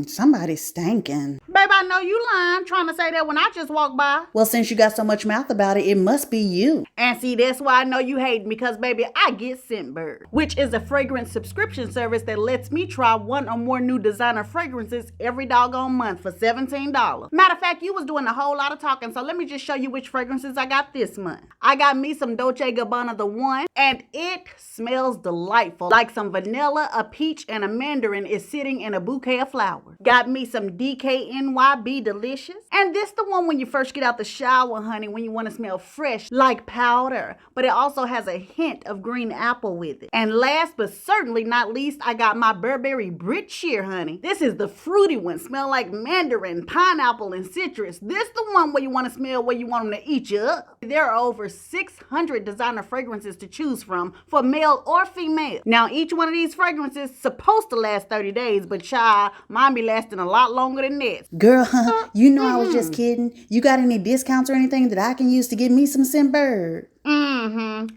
Somebody's stinking. Babe, I know you lying, trying to say that when I just walked by. Well, since you got so much mouth about it, it must be you. And see, that's why I know you hating, because baby, I get SCENTBIRD, which is a fragrance subscription service that lets me try one or more new designer fragrances every doggone month for $17. Matter of fact, you was doing a whole lot of talking, so let me just show you which fragrances I got this month. I got me some Dolce & Gabbana The One, and it smells delightful, like some vanilla, a peach, and a mandarin is sitting in a bouquet of flowers. Got me some DKNYB Delicious, and this the one when you first get out the shower, honey, when you want to smell fresh like powder, but it also has a hint of green apple with it. And last but certainly not least, I got my Burberry Brit Sheer, honey. This is the fruity one, smell like mandarin, pineapple, and citrus. This the one where you want to smell where you want them to eat you up. There are over 600 designer fragrances to choose from for male or female. Now, each one of these fragrances is supposed to last 30 days, but child, mine be lasting a lot longer than this. Girl, you know I was just kidding. You got any discounts or anything that I can use to get me some SCENTBIRD?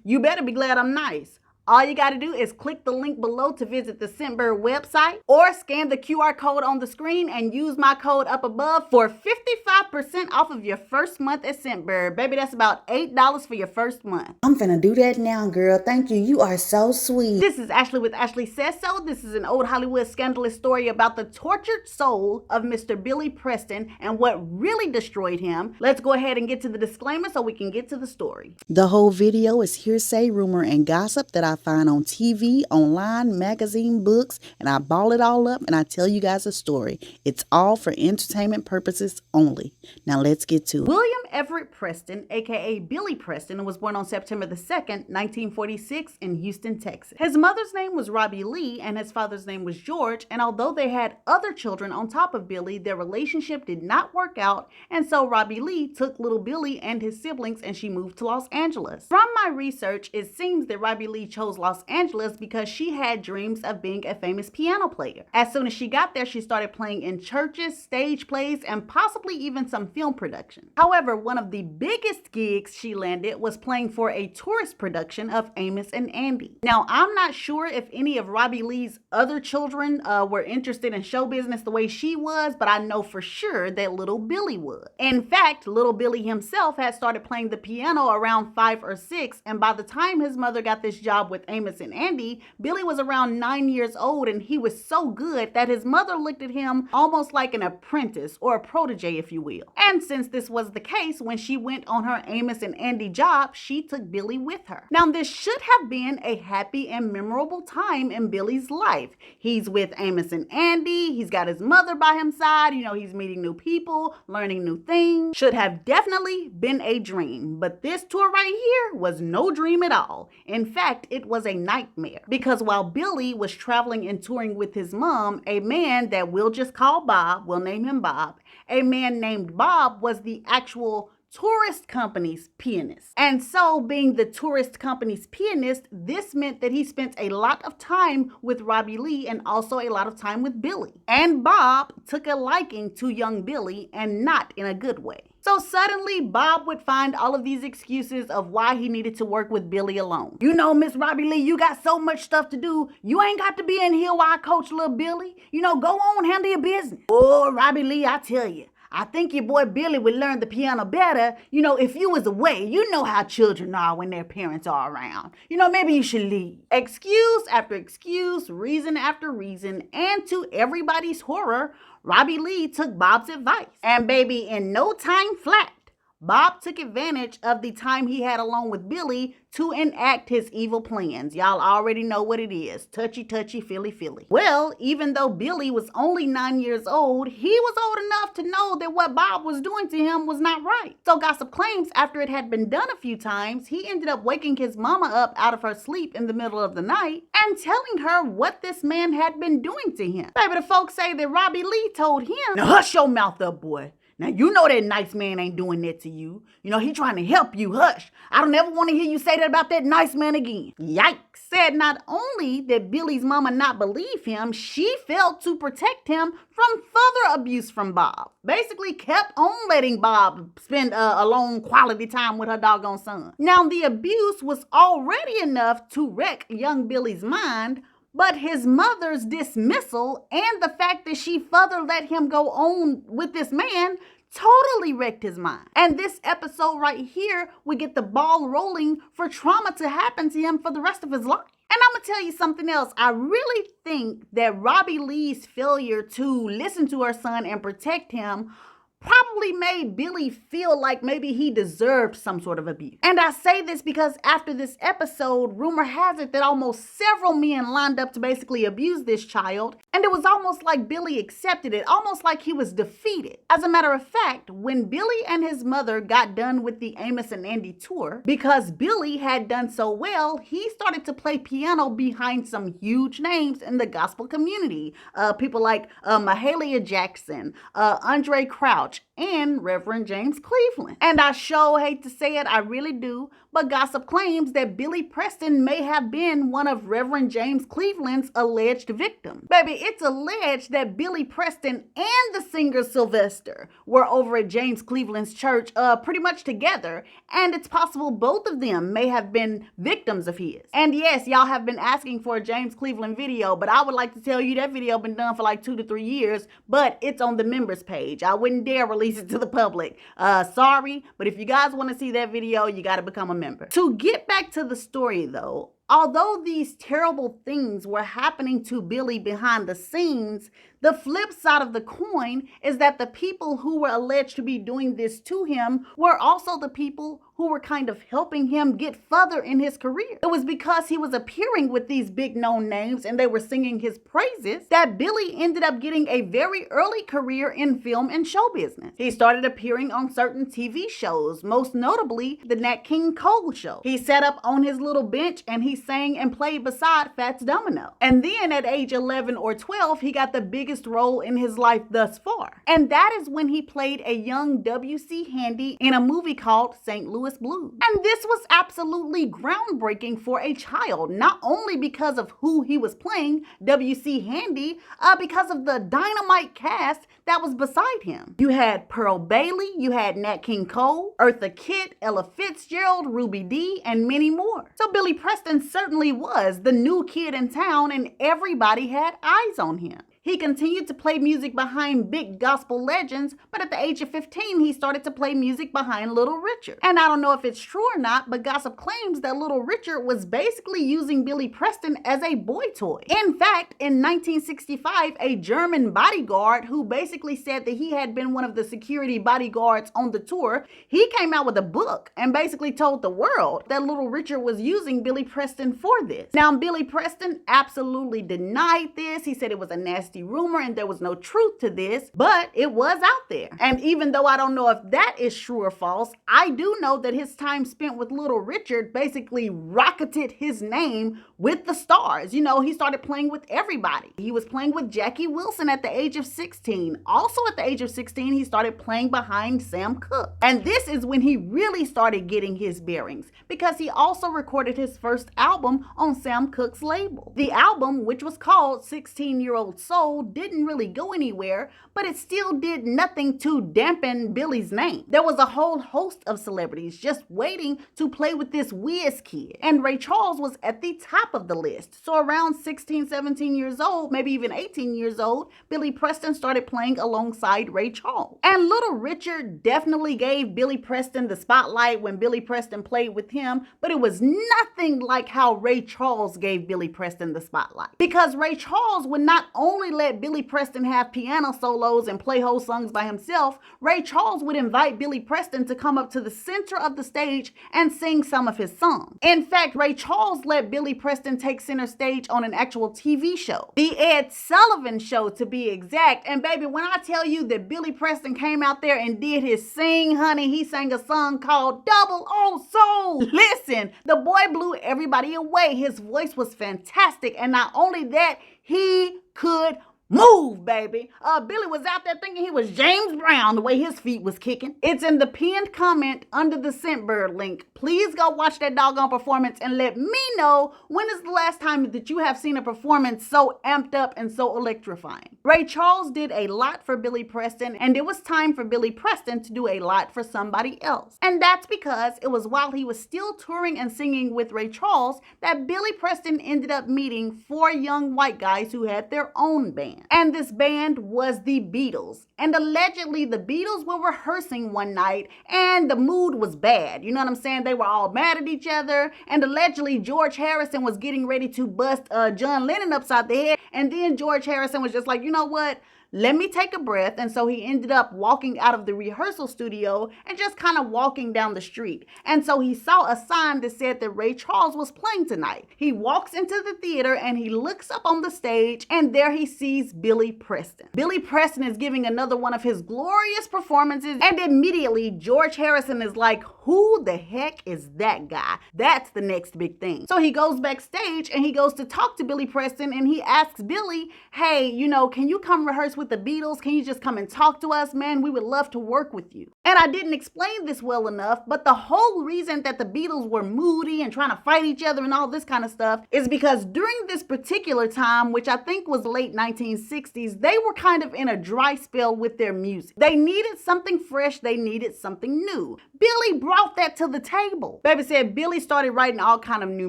You better be glad I'm nice. All you got to do is click the link below to visit the SCENTBIRD website, or scan the QR code on the screen and use my code up above for 55% off of your first month at SCENTBIRD. Baby, that's about $8 for your first month. I'm finna do that now, girl. Thank you. You are so sweet. This is Ashley with Ashley Says So. This is an old Hollywood scandalous story about the tortured soul of Mr. Billy Preston and what really destroyed him. Let's go ahead and get to the disclaimer so we can get to the story. The whole video is hearsay, rumor, and gossip that I find on TV, online, magazine, books, and I ball it all up and I tell you guys a story. It's all for entertainment purposes only. Now let's get to it. William Everett Preston, aka Billy Preston, was born on September the 2nd, 1946 in Houston, Texas. His mother's name was Robbie Lee and his father's name was George, and although they had other children on top of Billy, their relationship did not work out, and so Robbie Lee took little Billy and his siblings and she moved to Los Angeles. From my research, it seems that Robbie Lee chose Los Angeles because she had dreams of being a famous piano player. As soon as she got there, she started playing in churches, stage plays, and possibly even some film production. However, one of the biggest gigs she landed was playing for a tourist production of Amos and Andy. Now, I'm not sure if any of Robbie Lee's other children were interested in show business the way she was, but I know for sure that little Billy was. In fact, little Billy himself had started playing the piano around 5 or 6, and by the time his mother got this job with Amos and Andy, Billy was around 9 years old, and he was so good that his mother looked at him almost like an apprentice or a protege, if you will. And since this was the case, when she went on her Amos and Andy job, she took Billy with her. Now, this should have been a happy and memorable time in Billy's life. He's with Amos and Andy, he's got his mother by his side, he's meeting new people, learning new things. Should have definitely been a dream, but this tour right here was no dream at all. In fact, it was a nightmare, because while Billy was traveling and touring with his mom, a man that we'll just call Bob, we'll name him Bob, a man named Bob was the actual tourist company's pianist. And so, being the tourist company's pianist, this meant that he spent a lot of time with Robbie Lee and also a lot of time with Billy. And Bob took a liking to young Billy, and not in a good way. So suddenly, Bob would find all of these excuses of why he needed to work with Billy alone. Miss Robbie Lee, you got so much stuff to do. You ain't got to be in here while I coach little Billy. Go on, handle your business. Oh, Robbie Lee, I tell you, I think your boy Billy would learn the piano better, if you was away. You know how children are when their parents are around. Maybe you should leave. Excuse after excuse, reason after reason, and to everybody's horror, Robbie Lee took Bob's advice. And baby, in no time flat, Bob took advantage of the time he had alone with Billy to enact his evil plans. Y'all already know what it is. Touchy, touchy, feely, feely. Well, even though Billy was only 9 years old, he was old enough to know that what Bob was doing to him was not right. So gossip claims after it had been done a few times, he ended up waking his mama up out of her sleep in the middle of the night and telling her what this man had been doing to him. Baby, the folks say that Robbie Lee told him, "Now hush your mouth up, boy. Now, you know that nice man ain't doing that to you. He trying to help you. Hush. I don't ever want to hear you say that about that nice man again." Yikes. Said not only did Billy's mama not believe him, she failed to protect him from further abuse from Bob. Basically kept on letting Bob spend alone quality time with her doggone son. Now, the abuse was already enough to wreck young Billy's mind, But his mother's dismissal and the fact that she further let him go on with this man totally wrecked his mind. And this episode right here would get the ball rolling for trauma to happen to him for the rest of his life. And I'm gonna tell you something else. I really think that Robbie Lee's failure to listen to her son and protect him probably made Billy feel like maybe he deserved some sort of abuse. And I say this because after this episode, rumor has it that almost several men lined up to basically abuse this child, and it was almost like Billy accepted it, almost like he was defeated. As a matter of fact, when Billy and his mother got done with the Amos and Andy tour, because Billy had done so well, he started to play piano behind some huge names in the gospel community. People like Mahalia Jackson, Andre Crouch, and Reverend James Cleveland. And I sure hate to say it, I really do, but gossip claims that Billy Preston may have been one of Reverend James Cleveland's alleged victims. Baby, it's alleged that Billy Preston and the singer Sylvester were over at James Cleveland's church pretty much together, and it's possible both of them may have been victims of his. And yes, y'all have been asking for a James Cleveland video, but I would like to tell you that video been done for like 2 to 3 years, but it's on the members page. I wouldn't dare release it to the public. Sorry, but if you guys want to see that video, you got to become a member. To get back to the story though, although these terrible things were happening to Billy behind the scenes, the flip side of the coin is that the people who were alleged to be doing this to him were also the people who were kind of helping him get further in his career. It was because he was appearing with these big known names and they were singing his praises that Billy ended up getting a very early career in film and show business. He started appearing on certain TV shows, most notably the Nat King Cole show. He sat up on his little bench and he sang and played beside Fats Domino. And then at age 11 or 12, he got the biggest role in his life thus far. And that is when he played a young W.C. Handy in a movie called St. Louis Blues. And this was absolutely groundbreaking for a child, not only because of who he was playing, W.C. Handy, because of the dynamite cast that was beside him. You had Pearl Bailey, you had Nat King Cole, Eartha Kitt, Ella Fitzgerald, Ruby Dee, and many more. So Billy Preston certainly was the new kid in town and everybody had eyes on him. He continued to play music behind big gospel legends, but at the age of 15, he started to play music behind Little Richard. And I don't know if it's true or not, but gossip claims that Little Richard was basically using Billy Preston as a boy toy. In fact, in 1965, a German bodyguard who basically said that he had been one of the security bodyguards on the tour, he came out with a book and basically told the world that Little Richard was using Billy Preston for this. Now, Billy Preston absolutely denied this. He said it was a nasty rumor and there was no truth to this, but it was out there. And even though I don't know if that is true or false, I do know that his time spent with Little Richard basically rocketed his name with the stars. You know, he started playing with everybody. He was playing with Jackie Wilson at the age of 16. Also at the age of 16, he started playing behind Sam Cooke. And this is when he really started getting his bearings, because he also recorded his first album on Sam Cooke's label. The album, which was called 16-Year-Old Soul, didn't really go anywhere, but it still did nothing to dampen Billy's name. There was a whole host of celebrities just waiting to play with this whiz kid, and Ray Charles was at the top of the list. So around 16, 17 years old, maybe even 18 years old, Billy Preston started playing alongside Ray Charles. And Little Richard definitely gave Billy Preston the spotlight when Billy Preston played with him, but it was nothing like how Ray Charles gave Billy Preston the spotlight. Because Ray Charles would not only let Billy Preston have piano solos and play whole songs by himself, Ray Charles would invite Billy Preston to come up to the center of the stage and sing some of his songs. In fact, Ray Charles let Billy Preston take center stage on an actual TV show, the Ed Sullivan Show to be exact. And baby, when I tell you that Billy Preston came out there and did his sing, honey, he sang a song called Double O Soul. Listen, the boy blew everybody away. His voice was fantastic. And not only that, he could Move, baby. Billy was out there thinking he was James Brown the way his feet was kicking. It's in the pinned comment under the SCENTBIRD link. Please go watch that doggone performance and let me know when is the last time that you have seen a performance so amped up and so electrifying. Ray Charles did a lot for Billy Preston, and it was time for Billy Preston to do a lot for somebody else. And that's because it was while he was still touring and singing with Ray Charles that Billy Preston ended up meeting 4 young white guys who had their own band. And this band was the Beatles. And allegedly the Beatles were rehearsing one night and the mood was bad. You know what I'm saying? They were all mad at each other. And allegedly George Harrison was getting ready to bust John Lennon upside the head. And then George Harrison was just like, you know what? Let me take a breath. And so he ended up walking out of the rehearsal studio and just kind of walking down the street. And so he saw a sign that said that Ray Charles was playing tonight. He walks into the theater and he looks up on the stage and there he sees Billy Preston. Billy Preston is giving another one of his glorious performances, and immediately George Harrison is like, who the heck is that guy? That's the next big thing. So he goes backstage and he goes to talk to Billy Preston and he asks Billy, hey, you know, can you come rehearse with the Beatles? Can you just come and talk to us? Man, we would love to work with you. And I didn't explain this well enough, but the whole reason that the Beatles were moody and trying to fight each other and all this kind of stuff is because during this particular time, which I think was late 1960s, they were kind of in a dry spell with their music. They needed something fresh. They needed something new. Billy brought that to the table. Baby said Billy started writing all kind of new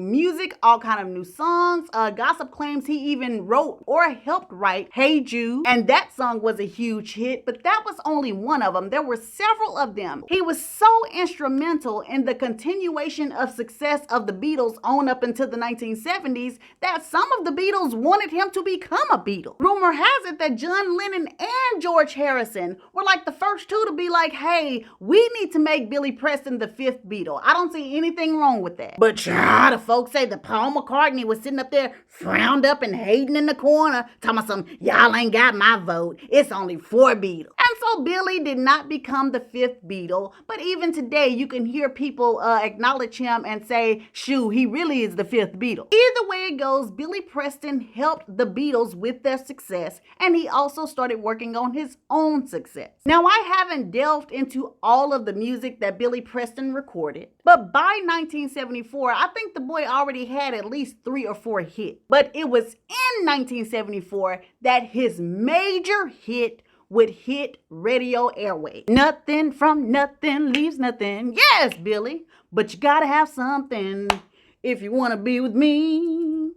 music, all kind of new songs. Gossip claims he even wrote or helped write Hey Jude, and that song was a huge hit, but that was only one of them. There were several of them. He was so instrumental in the continuation of success of the Beatles on up until the 1970s that some of the Beatles wanted him to become a Beatle. Rumor has it that John Lennon and George Harrison were like the first two to be like, hey, we need to make Billy Preston the 5th Beatle. I don't see anything wrong with that. But the folks say that Paul McCartney was sitting up there frowned up and hating in the corner, talking about some, y'all ain't got my vote. It's only 4 Beatles. And so Billy did not become the 5th Beatle, but even today you can hear people acknowledge him and say, shoo, he really is the 5th Beatle. Either way it goes, Billy Preston helped the Beatles with their success, and he also started working on his own success. Now, I haven't delved into all of the music that Billy Preston recorded, but by 1974, I think the boy already had at least 3 or 4 hits. But it was in 1974 that his major hit would hit radio airwaves. Nothing from nothing leaves nothing. Yes, Billy, but you gotta have something if you wanna be with me.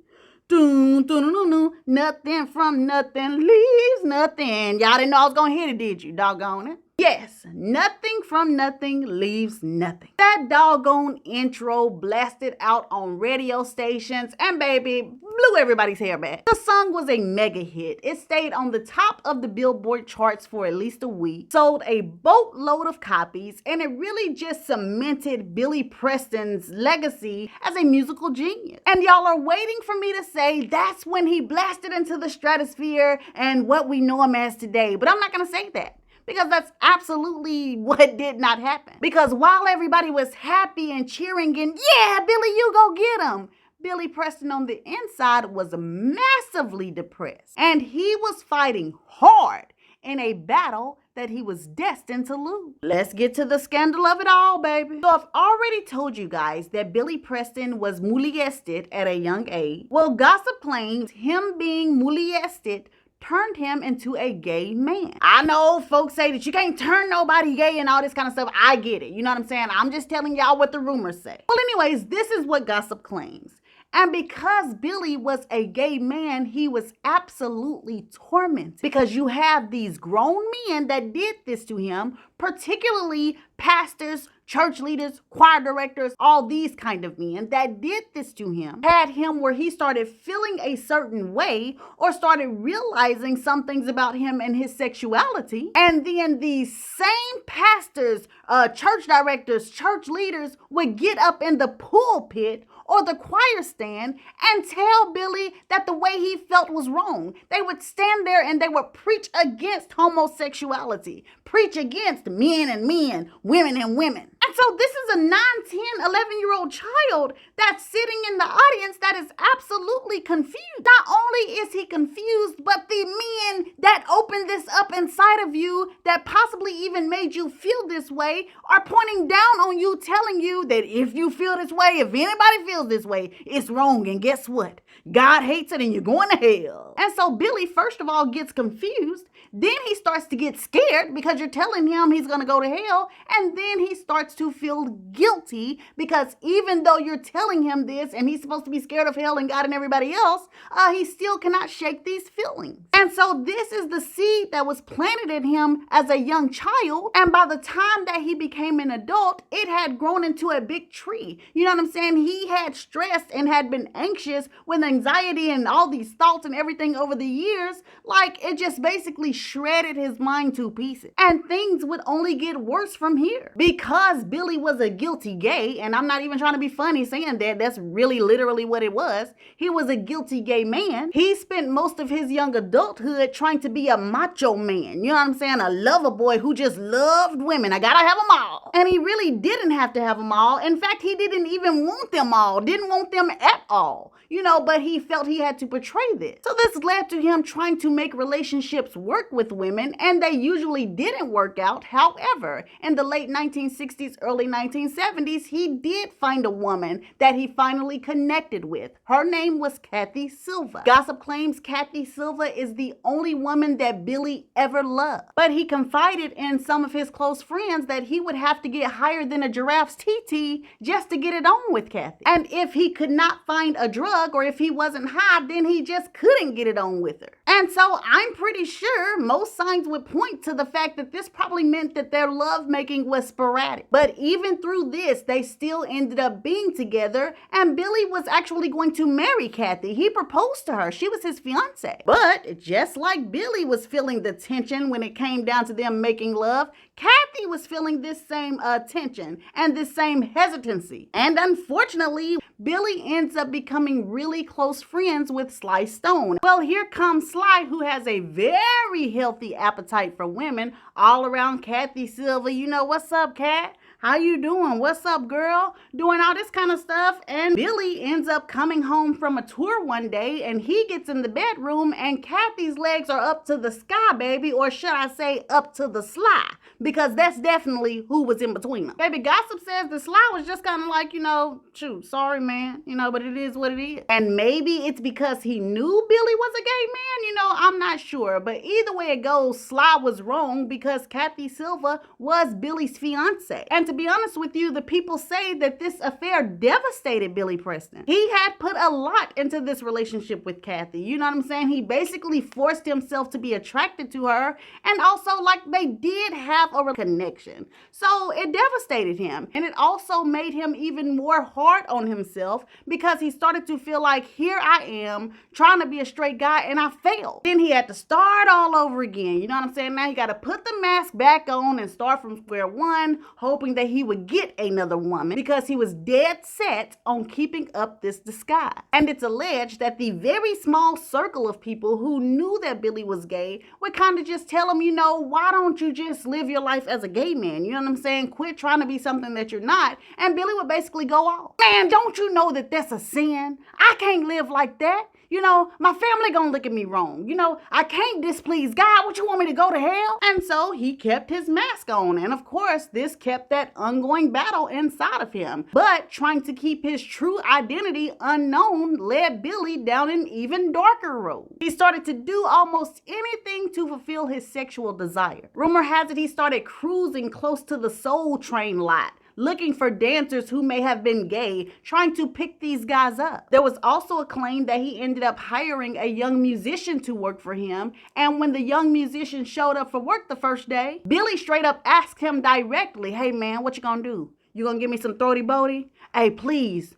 Nothing from nothing leaves nothing. Y'all didn't know I was gonna hit it, did you? Doggone it. Yes, nothing from nothing leaves nothing. That doggone intro blasted out on radio stations and baby, blew everybody's hair back. The song was a mega hit. It stayed on the top of the Billboard charts for at least a week, sold a boatload of copies, and it really just cemented Billy Preston's legacy as a musical genius. And y'all are waiting for me to say that's when he blasted into the stratosphere and what we know him as today, but I'm not gonna say that. Because that's absolutely what did not happen. Because while everybody was happy and cheering and, yeah, Billy, you go get him, Billy Preston on the inside was massively depressed. And he was fighting hard in a battle that he was destined to lose. Let's get to the scandal of it all, baby. So I've already told you guys that Billy Preston was molested at a young age. Well, gossip claims him being molested turned him into a gay man. I know folks say that you can't turn nobody gay and all this kind of stuff. I get it. You know what I'm saying? I'm just telling y'all what the rumors say. Well, anyways, this is what gossip claims. And because Billy was a gay man, he was absolutely tormented because you have these grown men that did this to him, particularly pastors, church leaders, choir directors, all these kind of men that did this to him, had him where he started feeling a certain way or started realizing some things about him and his sexuality. And then these same pastors, church directors, church leaders would get up in the pulpit or the choir stand and tell Billy that the way he felt was wrong. They would stand there and they would preach against homosexuality, preach against men and men, women and women. And so this is a 9, 10, 11-year-old child that's sitting in the audience that is absolutely confused. Not only is he confused, but the men that opened this up inside of you that possibly even made you feel this way are pointing down on you, telling you that if you feel this way, if anybody feels this way, it's wrong. And guess what? God hates it and you're going to hell. And so Billy, first of all, gets confused. Then he starts to get scared because you're telling him he's going to go to hell. And then he starts to feel guilty because even though you're telling him this and he's supposed to be scared of hell and God and everybody else, he still cannot shake these feelings. And so this is the seed that was planted in him as a young child. And by the time that he became an adult, it had grown into a big tree. You know what I'm saying? He had stressed and had been anxious with anxiety and all these thoughts and everything over the years. Like it just basically shredded his mind to pieces. And things would only get worse from here. Because Billy was a guilty gay, and I'm not even trying to be funny saying that, that's really literally what it was. He was a guilty gay man. He spent most of his young adulthood trying to be a macho man. You know what I'm saying? A lover boy who just loved women. I gotta have them all. And he really didn't have to have them all. In fact, he didn't even want them all. Didn't want them at all. You know, but he felt he had to portray this. So this led to him trying to make relationships work with women, and they usually didn't work out. However, in the late 1960s, early 1970s, he did find a woman that he finally connected with. Her name was Kathy Silva. Gossip claims Kathy Silva is the only woman that Billy ever loved. But he confided in some of his close friends that he would have to get higher than a giraffe's TT just to get it on with Kathy. And if he could not find a drug, or if he wasn't high, then he just couldn't get it on with her. And so I'm pretty sure most signs would point to the fact that this probably meant that their lovemaking was sporadic. But even through this, they still ended up being together, and Billy was actually going to marry Kathy. He proposed to her. She was his fiance. But just like Billy was feeling the tension when it came down to them making love, Kathy was feeling this same tension and this same hesitancy. And unfortunately, Billy ends up becoming really close friends with Sly Stone. Well, here comes Sly, who has a very healthy appetite for women, all around Kathy Silva. You know, what's up, Kat? How you doing? What's up, girl? Doing all this kind of stuff. And Billy ends up coming home from a tour one day, and he gets in the bedroom, and Kathy's legs are up to the sky, baby, or should I say up to the Sly, because that's definitely who was in between them. Baby, gossip says the Sly was just kind of like, you know, shoot, sorry, man, you know, but it is what it is. And maybe it's because he knew Billy was a gay man, you know, I'm not sure. But either way it goes, Sly was wrong because Kathy Silva was Billy's fiance. And to be honest with you, the people say that this affair devastated Billy Preston. He had put a lot into this relationship with Kathy. You know what I'm saying? He basically forced himself to be attracted to her, and also like they did have a connection. So it devastated him, and it also made him even more hard on himself because he started to feel like, here I am trying to be a straight guy and I failed. Then he had to start all over again. You know what I'm saying? Now he got to put the mask back on and start from square one, hoping that he would get another woman because he was dead set on keeping up this disguise. And it's alleged that the very small circle of people who knew that Billy was gay would kind of just tell him, you know, why don't you just live your life as a gay man? You know what I'm saying? Quit trying to be something that you're not. And Billy would basically go off. Man, don't you know that that's a sin? I can't live like that. You know, my family gonna look at me wrong. You know, I can't displease God. What, you want me to go to hell? And so he kept his mask on. And of course, this kept that ongoing battle inside of him. But trying to keep his true identity unknown led Billy down an even darker road. He started to do almost anything to fulfill his sexual desire. Rumor has it he started cruising close to the Soul Train lot, looking for dancers who may have been gay, trying to pick these guys up. There was also a claim that he ended up hiring a young musician to work for him, and when the young musician showed up for work the first day, Billy straight up asked him directly, hey man, what you gonna do? You gonna give me some throaty bodie? Hey, please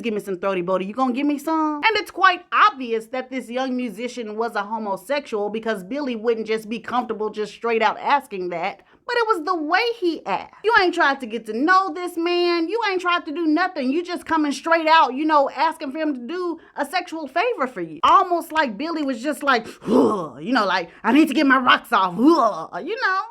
give me some throaty bodie. You gonna give me some? And it's quite obvious that this young musician was a homosexual because Billy wouldn't just be comfortable just straight out asking that, but it was the way he asked. You ain't tried to get to know this man. You ain't tried to do nothing. You just coming straight out, you know, asking for him to do a sexual favor for you. Almost like Billy was just like, you know, like, I need to get my rocks off, you know.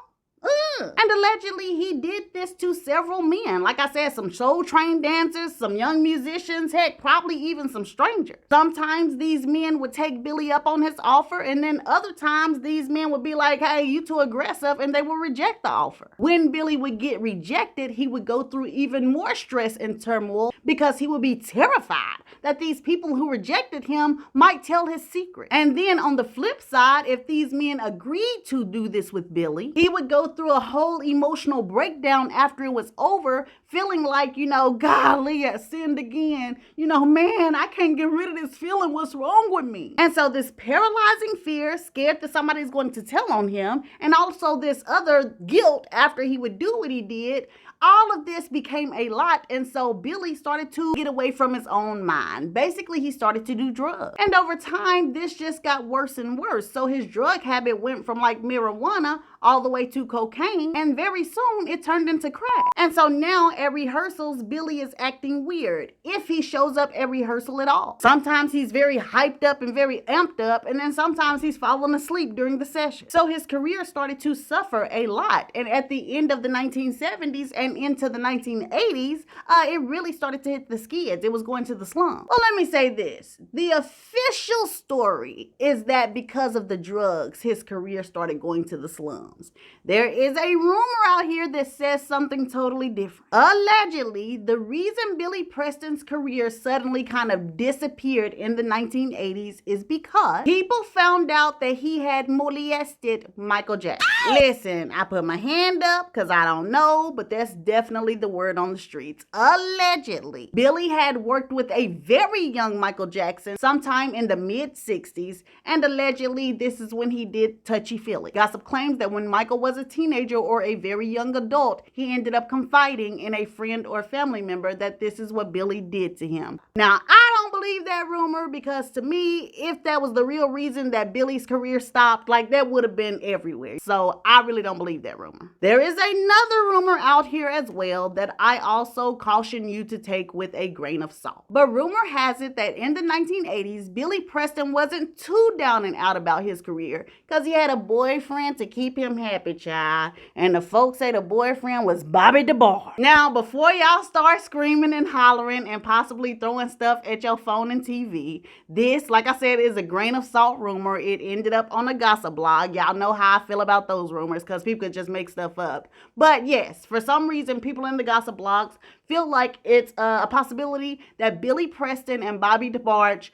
And allegedly, he did this to several men. Like I said, some soul-trained dancers, some young musicians, heck, probably even some strangers. Sometimes these men would take Billy up on his offer, and then other times these men would be like, hey, you too aggressive, and they would reject the offer. When Billy would get rejected, he would go through even more stress and turmoil because he would be terrified that these people who rejected him might tell his secret. And then on the flip side, if these men agreed to do this with Billy, he would go through a whole emotional breakdown after it was over, feeling like, golly, I sinned again. Man, I can't get rid of this feeling. What's wrong with me? And so this paralyzing fear, scared that somebody's going to tell on him, and also this other guilt after he would do what he did, all of this became a lot, and so Billy started to get away from his own mind. Basically, he started to do drugs. And over time, this just got worse and worse. So his drug habit went from like marijuana all the way to cocaine, and very soon it turned into crack. And so now at rehearsals, Billy is acting weird, if he shows up at rehearsal at all. Sometimes he's very hyped up and very amped up, and then sometimes he's falling asleep during the session. So his career started to suffer a lot, and at the end of the 1970s and into the 1980s, it really started to hit the skids. It was going to the slums. Well, let me say this. The official story is that because of the drugs, his career started going to the slums. There is a rumor out here that says something totally different. Allegedly, the reason Billy Preston's career suddenly kind of disappeared in the 1980s is because people found out that he had molested Michael Jackson. Listen, I put my hand up because I don't know, but that's definitely the word on the streets. Allegedly, Billy had worked with a very young Michael Jackson sometime in the mid-60s, and allegedly this is when he did touchy-feely. Gossip claims that when Michael was a teenager or a very young adult, he ended up confiding in a friend or family member that this is what Billy did to him. Now, I don't believe that rumor, because to me, if that was the real reason that Billy's career stopped, like, that would have been everywhere. So I really don't believe that rumor. There is another rumor out here as well that I also caution you to take with a grain of salt. But rumor has it that in the 1980s, Billy Preston wasn't too down and out about his career because he had a boyfriend to keep him happy, child. And the folks say the boyfriend was Bobby DeBar. Now, before y'all start screaming and hollering and possibly throwing stuff at your phone and TV, this, like I said, is a grain of salt rumor. It ended up on a gossip blog. Y'all know how I feel about those rumors because people could just make stuff up. But yes, for some reason, people in the gossip blogs feel like it's a possibility that Billy Preston and Bobby DeBarge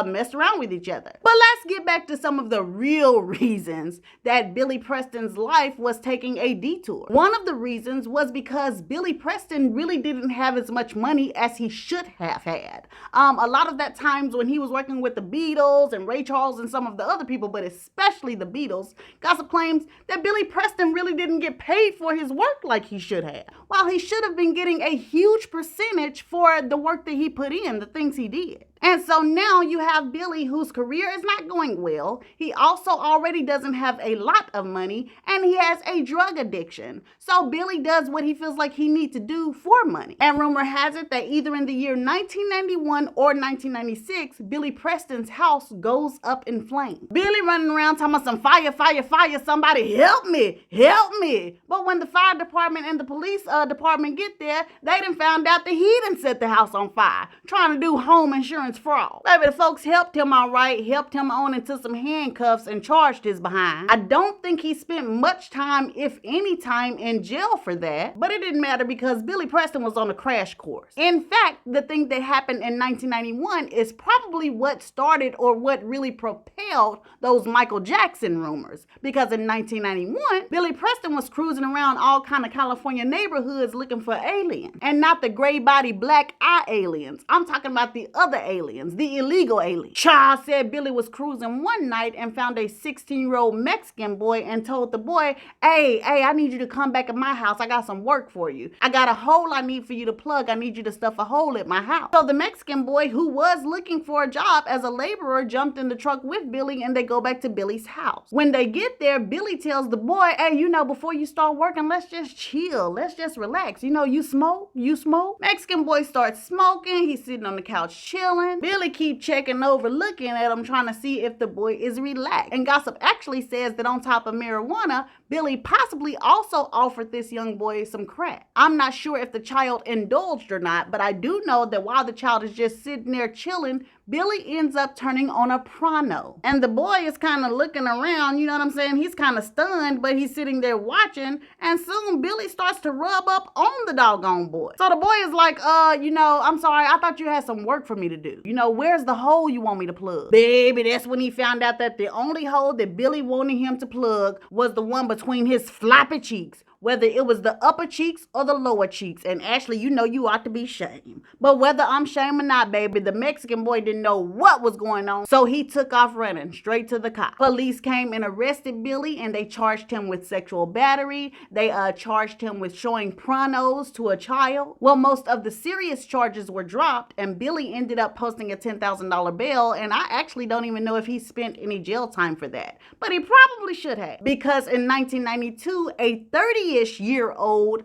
messed around with each other. But let's get back to some of the real reasons that Billy Preston's life was taking a detour. One of the reasons was because Billy Preston really didn't have as much money as he should have had. A lot of that times when he was working with the Beatles and Ray Charles and some of the other people, but especially the Beatles, gossip claims that Billy Preston really didn't get paid for his work like he should have, while he should have been getting a huge percentage for the work that he put in, the things he did. And so now you have Billy, whose career is not going well. He also already doesn't have a lot of money, and he has a drug addiction. So Billy does what he feels like he needs to do for money. And rumor has it that either in the year 1991 or 1996, Billy Preston's house goes up in flames. Billy running around talking about some fire, fire, fire, somebody help me, help me. But when the fire department and the police department get there, they done found out that he done set the house on fire, trying to do home insurance fraud. Baby, the folks helped him all right, helped him on into some handcuffs and charged his behind. I don't think he spent much time, if any time, in jail for that, but it didn't matter because Billy Preston was on a crash course. In fact, the thing that happened in 1991 is probably what started or what really propelled those Michael Jackson rumors, because in 1991, Billy Preston was cruising around all kind of California neighborhoods looking for aliens, and not the gray body black eye aliens. I'm talking about the other aliens, the illegal aliens. Child said Billy was cruising one night and found a 16-year-old Mexican boy and told the boy, hey, I need you to come back at my house. I got some work for you. I got a hole I need for you to plug. I need you to stuff a hole at my house. So the Mexican boy, who was looking for a job as a laborer, jumped in the truck with Billy, and they go back to Billy's house. When they get there, Billy tells the boy, hey, before you start working, let's just chill. Let's just relax. You smoke? You smoke? Mexican boy starts smoking. He's sitting on the couch chilling. on. Billy keep checking over, looking at him, trying to see if the boy is relaxed. And gossip actually says that on top of marijuana, Billy possibly also offered this young boy some crack. I'm not sure if the child indulged or not, but I do know that while the child is just sitting there chilling, Billy ends up turning on a Prano. And the boy is kind of looking around, you know what I'm saying? He's kind of stunned, but he's sitting there watching. And soon Billy starts to rub up on the doggone boy. So the boy is like, I'm sorry, I thought you had some work for me to do. Where's the hole you want me to plug? Baby, that's when he found out that the only hole that Billy wanted him to plug was the one between his floppy cheeks, whether it was the upper cheeks or the lower cheeks. And Ashley, you ought to be shamed. But whether I'm shamed or not, baby, the Mexican boy didn't know what was going on, so he took off running straight to the cops. Police came and arrested Billy, and they charged him with sexual battery. They charged him with showing pranos to a child. Well, most of the serious charges were dropped, and Billy ended up posting a $10,000 bail, and I actually don't even know if he spent any jail time for that. But he probably should have, because in 1992, a 30-ish-year-old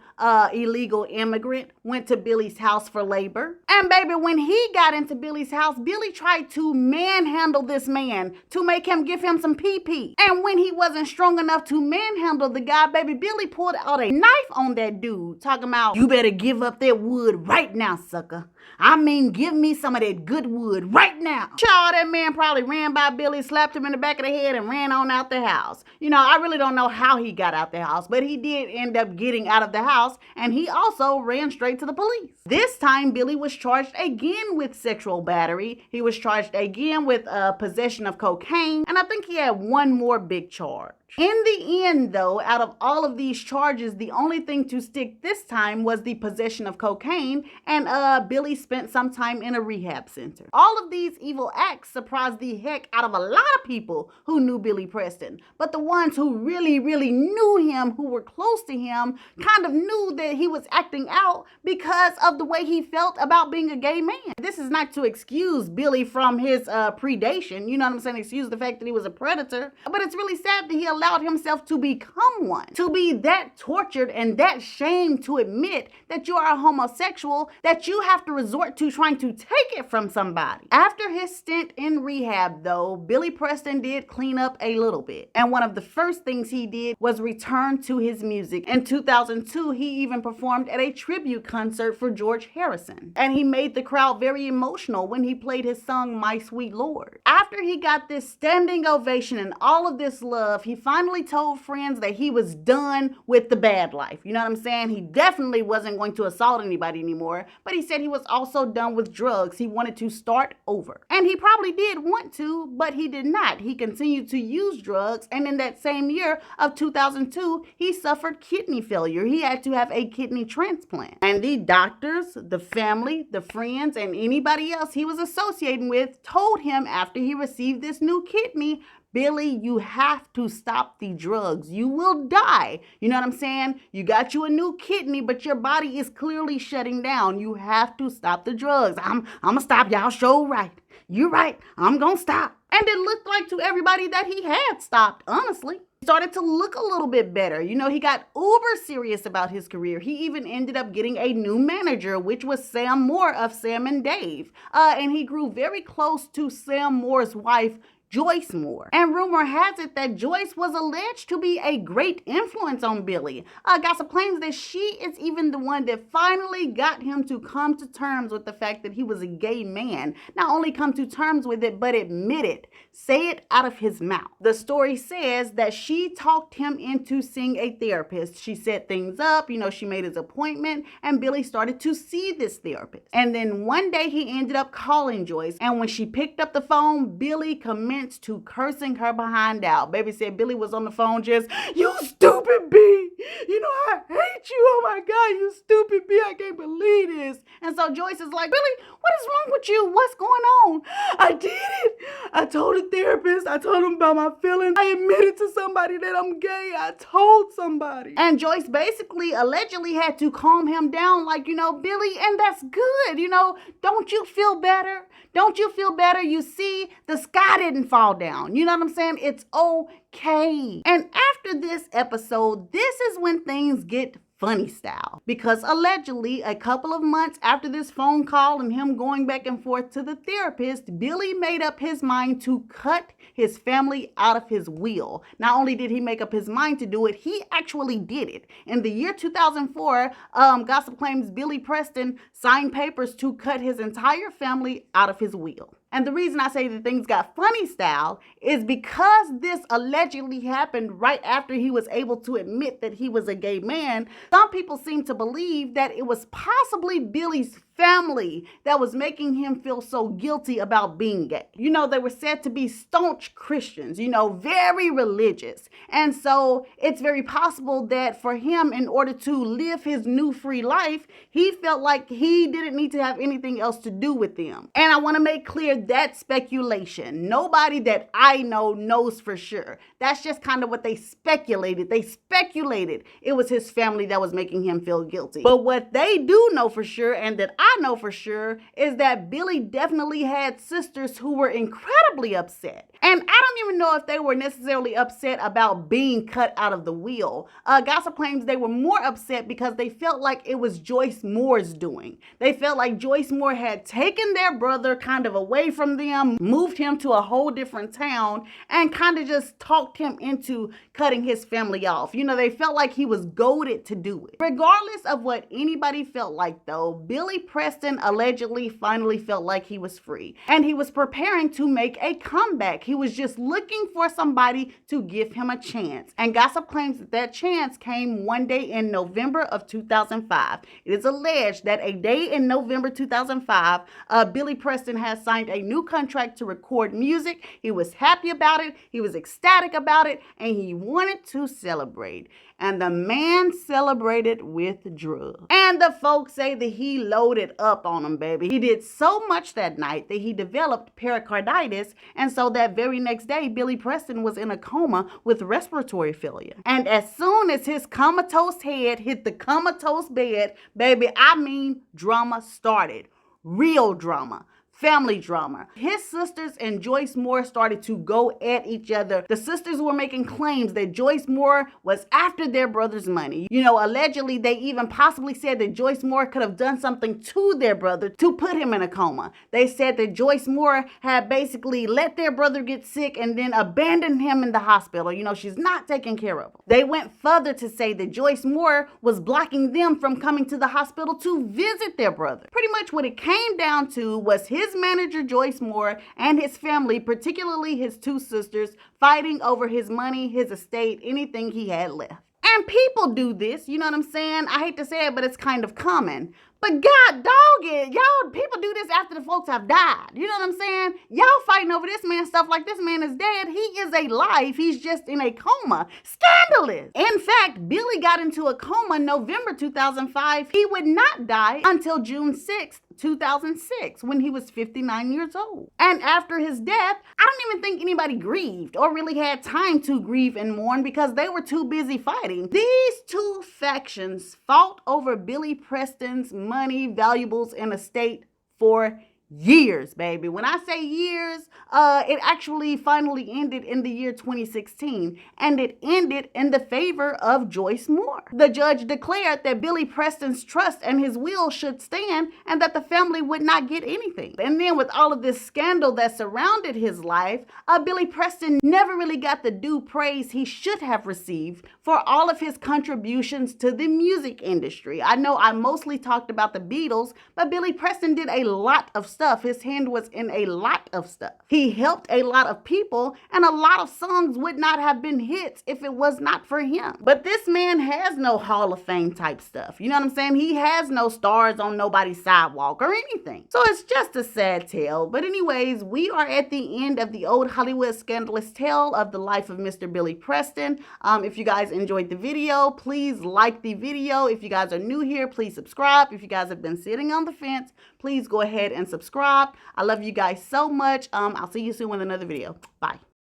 illegal immigrant went to Billy's house for labor. And baby, when he got into Billy's house, Billy tried to manhandle this man to make him give him some pee-pee. And when he wasn't strong enough to manhandle the guy, baby, Billy pulled out a knife on that dude, talking about, you better give up that wood right now, sucker. I mean, give me some of that good wood right now. Child, that man probably ran by Billy, slapped him in the back of the head, and ran on out the house. I really don't know how he got out the house, but he did end up getting out of the house, and he also ran straight to the police. This time, Billy was charged again with sexual battery. He was charged again with possession of cocaine, and I think he had one more big charge. In the end, though, out of all of these charges, the only thing to stick this time was the possession of cocaine, and Billy spent some time in a rehab center. All of these evil acts surprised the heck out of a lot of people who knew Billy Preston, but the ones who really, really knew him, who were close to him, kind of knew that he was acting out because of the way he felt about being a gay man. This is not to excuse Billy from his predation, you know what I'm saying, excuse the fact that he was a predator, but it's really sad that he allowed himself to become one, to be that tortured and that shamed to admit that you are a homosexual, that you have to resort to trying to take it from somebody. After his stint in rehab, though, Billy Preston did clean up a little bit. And one of the first things he did was return to his music. In 2002, he even performed at a tribute concert for George Harrison. And he made the crowd very emotional when he played his song, My Sweet Lord. After he got this standing ovation and all of this love, he finally told friends that he was done with the bad life. You know what I'm saying? He definitely wasn't going to assault anybody anymore, but he said he was also done with drugs. He wanted to start over. And he probably did want to, but he did not. He continued to use drugs, and in that same year of 2002, he suffered kidney failure. He had to have a kidney transplant. And the doctors, the family, the friends, and anybody else he was associating with told him after he received this new kidney, Billy, you have to stop the drugs. You will die. You know what I'm saying? You got you a new kidney, but your body is clearly shutting down. You have to stop the drugs. I'm gonna stop. Y'all show right. You're right. I'm gonna stop. And it looked like to everybody that he had stopped, honestly. He started to look a little bit better. He got uber serious about his career. He even ended up getting a new manager, which was Sam Moore of Sam and Dave. And he grew very close to Sam Moore's wife, Joyce Moore. And rumor has it that Joyce was alleged to be a great influence on Billy. Gossip claims that she is even the one that finally got him to come to terms with the fact that he was a gay man. Not only come to terms with it, but admit it. Say it out of his mouth. The story says that she talked him into seeing a therapist. She set things up, she made his appointment, and Billy started to see this therapist. And then one day he ended up calling Joyce, and when she picked up the phone, Billy commenced to cursing her behind out. Baby said Billy was on the phone just, you stupid B. I hate you. Oh my God, you stupid B. I can't believe this. And so Joyce is like, Billy, what is wrong with you? What's going on? I did it. I told a therapist. I told him about my feelings. I admitted to somebody that I'm gay. I told somebody. And Joyce basically allegedly had to calm him down like, Billy, and that's good. Don't you feel better? Don't you feel better? You see, the sky didn't fall down. You know what I'm saying? It's okay. And after this episode, this is when things get funny style, because allegedly a couple of months after this phone call and him going back and forth to the therapist, Billy made up his mind to cut his family out of his will. Not only did he make up his mind to do it, he actually did it. In the year 2004, gossip claims Billy Preston signed papers to cut his entire family out of his will. And the reason I say that things got funny style is because this allegedly happened right after he was able to admit that he was a gay man. Some people seem to believe that it was possibly Billy's family that was making him feel so guilty about being gay. You know, they were said to be staunch Christians, you know, very religious. And so it's very possible that for him, in order to live his new free life, he felt like he didn't need to have anything else to do with them. And I want to make clear that's speculation. Nobody that I know knows for sure. That's just kind of what they speculated. They speculated it was his family that was making him feel guilty. But what they do know for sure, and that I know for sure, is that Billy definitely had sisters who were incredibly upset. And I don't even know if they were necessarily upset about being cut out of the will. Gossip claims they were more upset because they felt like it was Joyce Moore's doing. They felt like Joyce Moore had taken their brother kind of away from them, moved him to a whole different town, and kind of just talked him into cutting his family off. You know, they felt like he was goaded to do it. Regardless of what anybody felt like, though, Billy Preston allegedly finally felt like he was free, and he was preparing to make a comeback. He was just looking for somebody to give him a chance. And gossip claims that that chance came one day in November of 2005. It is alleged that a day in November 2005, Billy Preston has signed a new contract to record music. He was happy about it. He was ecstatic about it, and he wanted to celebrate. And the man celebrated with drugs. And the folks say that he loaded up on them, baby. He did so much that night that he developed pericarditis. And so that very next day, Billy Preston was in a coma with respiratory failure. And as soon as his comatose head hit the comatose bed, baby, I mean, drama started. Real drama. Family drama. His sisters and Joyce Moore started to go at each other. The sisters were making claims that Joyce Moore was after their brother's money. You know, allegedly, they even possibly said that Joyce Moore could have done something to their brother to put him in a coma. They said that Joyce Moore had basically let their brother get sick and then abandoned him in the hospital. You know, she's not taking care of him. They went further to say that Joyce Moore was blocking them from coming to the hospital to visit their brother. Pretty much what it came down to was his manager Joyce Moore and his family, particularly his two sisters, fighting over his money, his estate, anything he had left. And people do this, you know what I'm saying? I hate to say it, but it's kind of common. But God dog it, y'all, people do this after the folks have died. You know what I'm saying? Y'all fighting over this man stuff like this man is dead. He is alive. He's just in a coma. Scandalous. In fact, Billy got into a coma in November 2005. He would not die until June 6th, 2006, when he was 59 years old. And after his death, I don't even think anybody grieved or really had time to grieve and mourn because they were too busy fighting. These two factions fought over Billy Preston's money, valuables, and estate for years, baby. When I say years, it actually finally ended in the year 2016, and it ended in the favor of Joyce Moore. The judge declared that Billy Preston's trust and his will should stand and that the family would not get anything. And then with all of this scandal that surrounded his life, Billy Preston never really got the due praise he should have received for all of his contributions to the music industry. I know I mostly talked about the Beatles, but Billy Preston did a lot of stuff. His hand was in a lot of stuff. He helped a lot of people, and a lot of songs would not have been hits if it was not for him. But this man has no Hall of Fame type stuff. You know what I'm saying? He has no stars on nobody's sidewalk or anything. So it's just a sad tale. But anyways, we are at the end of the old Hollywood scandalous tale of the life of Mr. Billy Preston. If you guys enjoyed the video, please like the video. If you guys are new here, please subscribe. If you guys have been sitting on the fence, please go ahead and subscribe. I love you guys so much. I'll see you soon with another video. Bye.